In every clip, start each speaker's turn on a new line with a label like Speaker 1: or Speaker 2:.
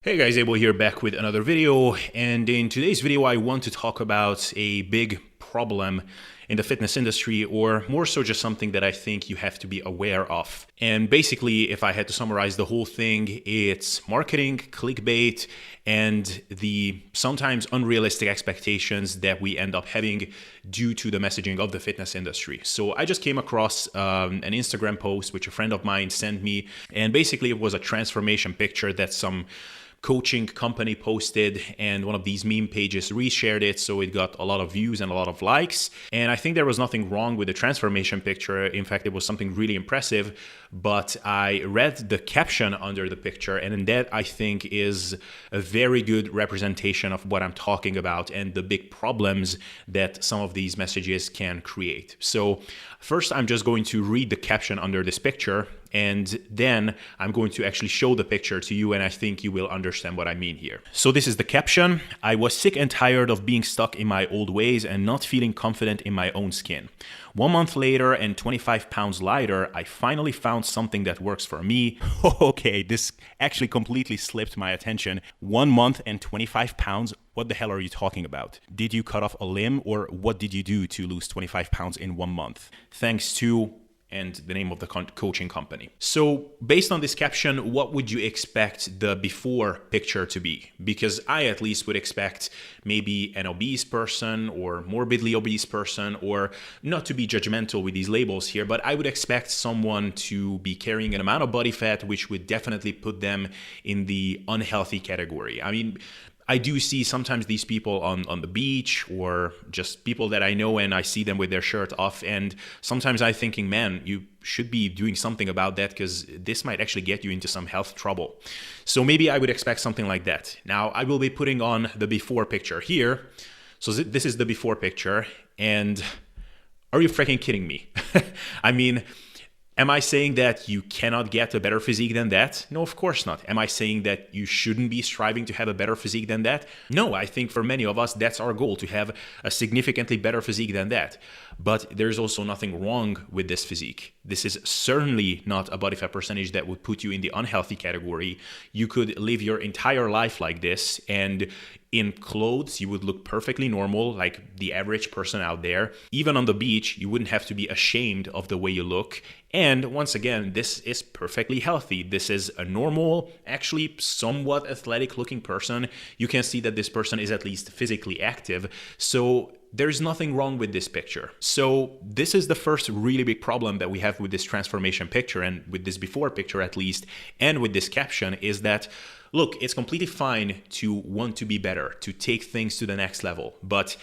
Speaker 1: Hey guys, Abel here back with another video, and in today's video I want to talk about a big problem in the fitness industry, or more so just something that I think you have to be aware of. And basically, if I had to summarize the whole thing, it's marketing, clickbait, and the sometimes unrealistic expectations that we end up having due to the messaging of the fitness industry. So I just came across an Instagram post which a friend of mine sent me, and basically it was a transformation picture that some coaching company posted, and one of these meme pages reshared it, so it got a lot of views and a lot of likes. And I think there was nothing wrong with the transformation picture. In fact, it was something really impressive, but I read the caption under the picture, and that I think is a very good representation of what I'm talking about and the big problems that some of these messages can create. So first, I'm just going to read the caption under this picture, and then I'm going to actually show the picture to you, and I think you will understand what I mean here. So this is the caption. I was sick and tired of being stuck in my old ways and not feeling confident in my own skin. 1 month later and 25 pounds lighter, I finally found something that works for me. Okay, this actually completely slipped my attention. 1 month and 25 pounds? What the hell are you talking about? Did you cut off a limb, or what did you do to lose 25 pounds in 1 month? Thanks to, and the name of the coaching company. So based on this caption, what would you expect the before picture to be? Because I at least would expect maybe an obese person or morbidly obese person, or not to be judgmental with these labels here, but I would expect someone to be carrying an amount of body fat which would definitely put them in the unhealthy category. I mean, I do see sometimes these people on the beach, or just people that I know, and I see them with their shirt off, and sometimes I'm thinking, man, you should be doing something about that, because this might actually get you into some health trouble. So maybe I would expect something like that. Now, I will be putting on the before picture here. So this is the before picture, and are you freaking kidding me? I mean, am I saying that you cannot get a better physique than that? No, of course not. Am I saying that you shouldn't be striving to have a better physique than that? No, I think for many of us, that's our goal, to have a significantly better physique than that. But there's also nothing wrong with this physique. This is certainly not a body fat percentage that would put you in the unhealthy category. You could live your entire life like this, and in clothes, you would look perfectly normal, like the average person out there. Even on the beach, you wouldn't have to be ashamed of the way you look. And once again, this is perfectly healthy. This is a normal, actually somewhat athletic looking person. You can see that this person is at least physically active. So there's nothing wrong with this picture. So this is the first really big problem that we have with this transformation picture, and with this before picture at least, and with this caption, is that, look, it's completely fine to want to be better, to take things to the next level. But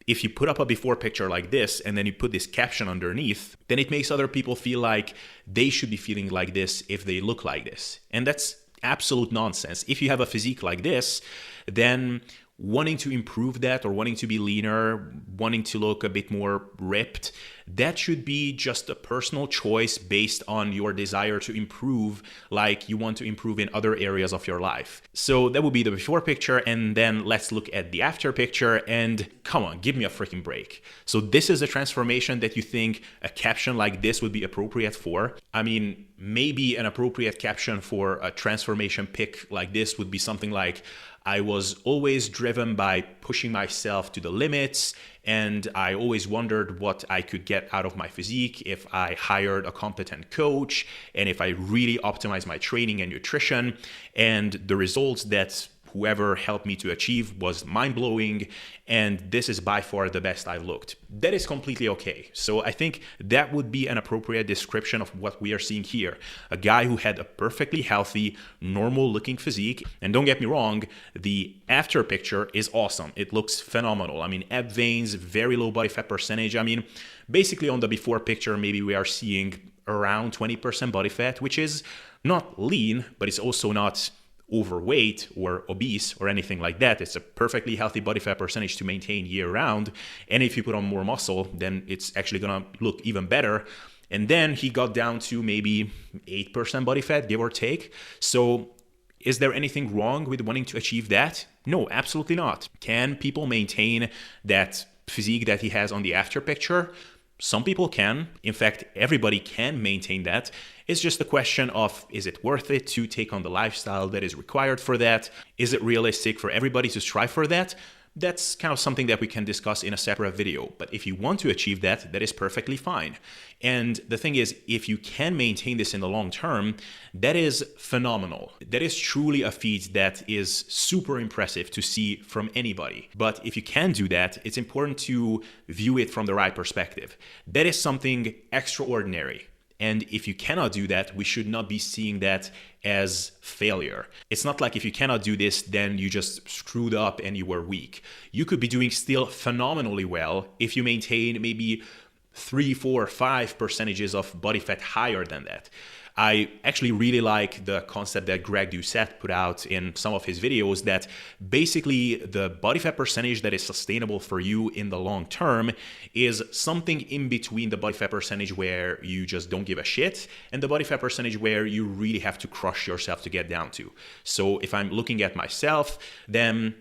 Speaker 1: if you put up a before picture like this, and then you put this caption underneath, then it makes other people feel like they should be feeling like this if they look like this. And that's absolute nonsense. If you have a physique like this, then wanting to improve that, or wanting to be leaner, wanting to look a bit more ripped, that should be just a personal choice based on your desire to improve, like you want to improve in other areas of your life. So that would be the before picture, and then let's look at the after picture, and come on, give me a freaking break. So this is a transformation that you think a caption like this would be appropriate for? I mean, maybe an appropriate caption for a transformation pic like this would be something like, I was always driven by pushing myself to the limits, and I always wondered what I could get out of my physique if I hired a competent coach, and if I really optimized my training and nutrition, and the results that whoever helped me to achieve was mind-blowing, and this is by far the best I've looked. That is completely okay. So I think that would be an appropriate description of what we are seeing here. A guy who had a perfectly healthy, normal-looking physique. And don't get me wrong, the after picture is awesome. It looks phenomenal. I mean, ab veins, very low body fat percentage. I mean, basically on the before picture, maybe we are seeing around 20% body fat, which is not lean, but it's also not overweight or obese or anything like that. It's a perfectly healthy body fat percentage to maintain year round. And if you put on more muscle, then it's actually gonna look even better. And then he got down to maybe 8% body fat, give or take. So is there anything wrong with wanting to achieve that? No, absolutely not. Can people maintain that physique that he has on the after picture? Some people can. In fact, everybody can maintain that. It's just a question of, is it worth it to take on the lifestyle that is required for that? Is it realistic for everybody to strive for that? That's kind of something that we can discuss in a separate video. But if you want to achieve that, that is perfectly fine. And the thing is, if you can maintain this in the long term, that is phenomenal. That is truly a feat that is super impressive to see from anybody. But if you can do that, it's important to view it from the right perspective. That is something extraordinary. And if you cannot do that, we should not be seeing that as failure. It's not like if you cannot do this, then you just screwed up and you were weak. You could be doing still phenomenally well if you maintain maybe 3, 4, 5 percentages of body fat higher than that. I actually really like the concept that Greg Doucette put out in some of his videos, that basically the body fat percentage that is sustainable for you in the long term is something in between the body fat percentage where you just don't give a shit and the body fat percentage where you really have to crush yourself to get down to. So if I'm looking at myself, then,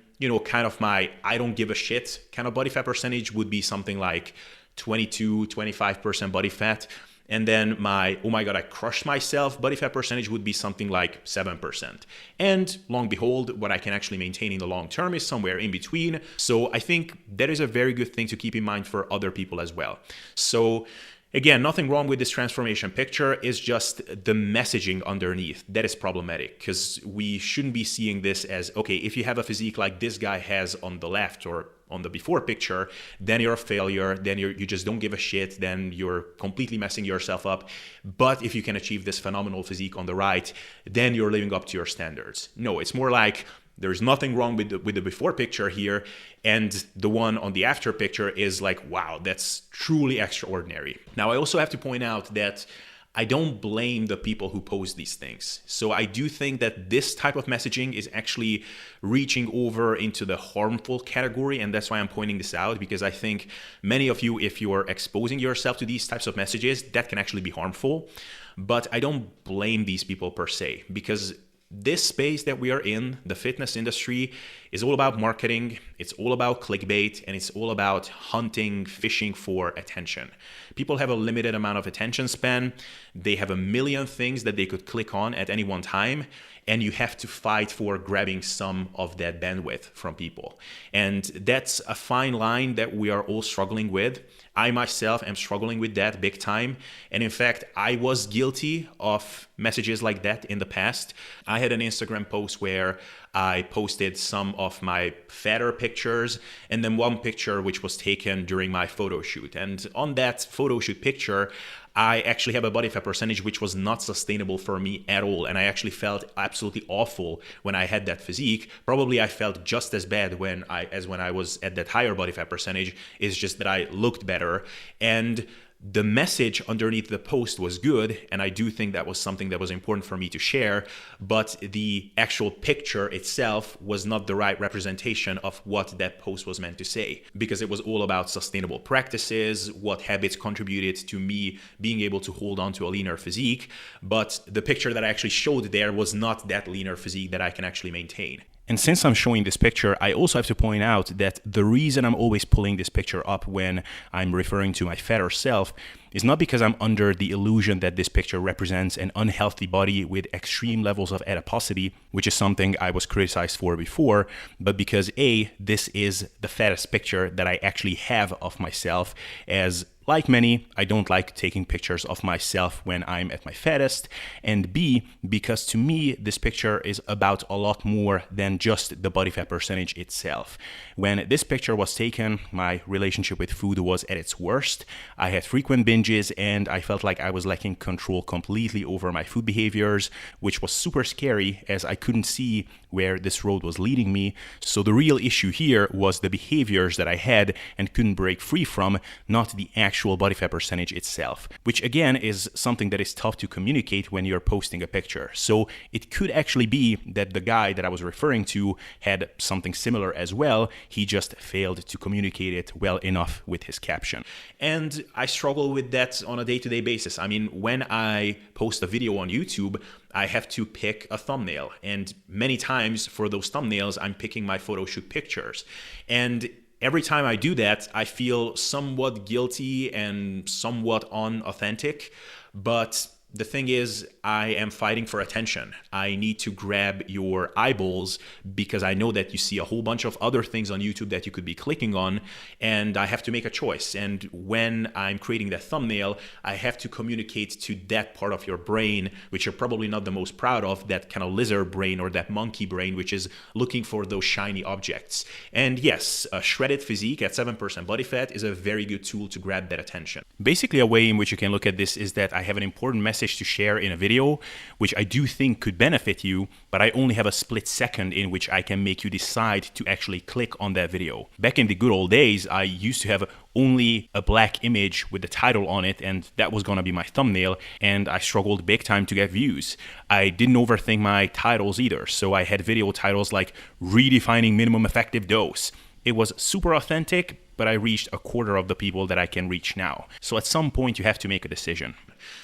Speaker 1: kind of my I don't give a shit kind of body fat percentage would be something like 22, 25% body fat. And then my, oh my God, I crushed myself body fat percentage would be something like 7%. And long behold, what I can actually maintain in the long term is somewhere in between. So I think that is a very good thing to keep in mind for other people as well. So again, nothing wrong with this transformation picture. It's just the messaging underneath that is problematic, because we shouldn't be seeing this as, okay, if you have a physique like this guy has on the left or on the before picture, then you're a failure, then you just don't give a shit, then you're completely messing yourself up. But if you can achieve this phenomenal physique on the right, then you're living up to your standards. No, it's more like there's nothing wrong with the before picture here, and the one on the after picture is like, wow, that's truly extraordinary. Now, I also have to point out that I don't blame the people who post these things. So I do think that this type of messaging is actually reaching over into the harmful category, and that's why I'm pointing this out, because I think many of you, if you are exposing yourself to these types of messages, that can actually be harmful. But I don't blame these people per se, because this space that we are in, the fitness industry, is all about marketing, it's all about clickbait, and it's all about hunting, fishing for attention. People have a limited amount of attention span. They have a million things that they could click on at any one time, and you have to fight for grabbing some of that bandwidth from people. And that's a fine line that we are all struggling with. I myself am struggling with that big time. And in fact, I was guilty of messages like that in the past. I had an Instagram post where I posted some of my fatter pictures and then one picture which was taken during my photo shoot. And on that photo shoot picture, I actually have a body fat percentage which was not sustainable for me at all. And I actually felt absolutely awful when I had that physique. Probably I felt just as bad as when I was at that higher body fat percentage. It's just that I looked better. And the message underneath the post was good, and I do think that was something that was important for me to share, but the actual picture itself was not the right representation of what that post was meant to say, because it was all about sustainable practices, what habits contributed to me being able to hold on to a leaner physique, but the picture that I actually showed there was not that leaner physique that I can actually maintain. And since I'm showing this picture, I also have to point out that the reason I'm always pulling this picture up when I'm referring to my fatter self is not because I'm under the illusion that this picture represents an unhealthy body with extreme levels of adiposity, which is something I was criticized for before, but because A, this is the fattest picture that I actually have of myself, as like many, I don't like taking pictures of myself when I'm at my fattest, and B, because to me, this picture is about a lot more than just the body fat percentage itself. When this picture was taken, my relationship with food was at its worst. I had frequent binges, and I felt like I was lacking control completely over my food behaviors, which was super scary as I couldn't see where this road was leading me. So the real issue here was the behaviors that I had and couldn't break free from, not the actual body fat percentage itself, which again is something that is tough to communicate when you're posting a picture. So it could actually be that the guy that I was referring to had something similar as well. He just failed to communicate it well enough with his caption. And I struggle with that on a day-to-day basis. I mean, when I post a video on YouTube, I have to pick a thumbnail. And many times for those thumbnails, I'm picking my photo shoot pictures. And every time I do that, I feel somewhat guilty and somewhat unauthentic. But the thing is, I am fighting for attention. I need to grab your eyeballs because I know that you see a whole bunch of other things on YouTube that you could be clicking on, and I have to make a choice. And when I'm creating that thumbnail, I have to communicate to that part of your brain, which you're probably not the most proud of, that kind of lizard brain or that monkey brain, which is looking for those shiny objects. And yes, a shredded physique at 7% body fat is a very good tool to grab that attention. Basically, a way in which you can look at this is that I have an important message to share in a video, which I do think could benefit you, but I only have a split second in which I can make you decide to actually click on that video. Back in the good old days, I used to have only a black image with the title on it, and that was gonna be my thumbnail, and I struggled big time to get views. I didn't overthink my titles either, so I had video titles like Redefining Minimum Effective Dose. It was super authentic, but I reached a quarter of the people that I can reach now. So at some point you have to make a decision.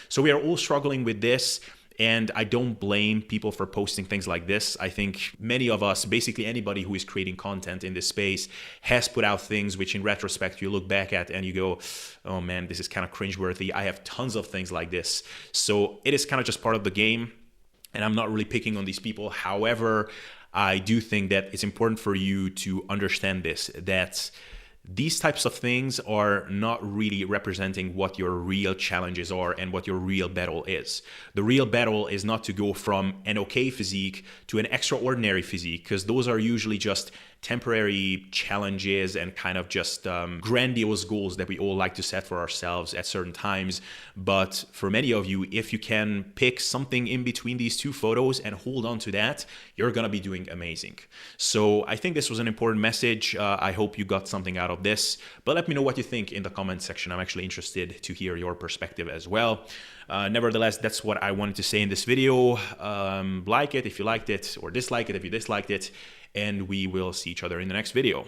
Speaker 1: So we are all struggling with this, and I don't blame people for posting things like this. I think many of us, basically anybody who is creating content in this space, has put out things which in retrospect you look back at and you go, oh man, this is kind of cringeworthy. I have tons of things like this. So it is kind of just part of the game, and I'm not really picking on these people. However, I do think that it's important for you to understand this, that these types of things are not really representing what your real challenges are and what your real battle is. The real battle is not to go from an okay physique to an extraordinary physique, because those are usually just temporary challenges and kind of just grandiose goals that we all like to set for ourselves at certain times. But for many of you, if you can pick something in between these two photos and hold on to that, you're gonna be doing amazing. So I think this was an important message. I hope you got something out of this, but let me know what you think in the comment section. I'm actually interested to hear your perspective as well. Nevertheless, that's what I wanted to say in this video. Like it if you liked it, or dislike it if you disliked it, and we will see each other in the next video.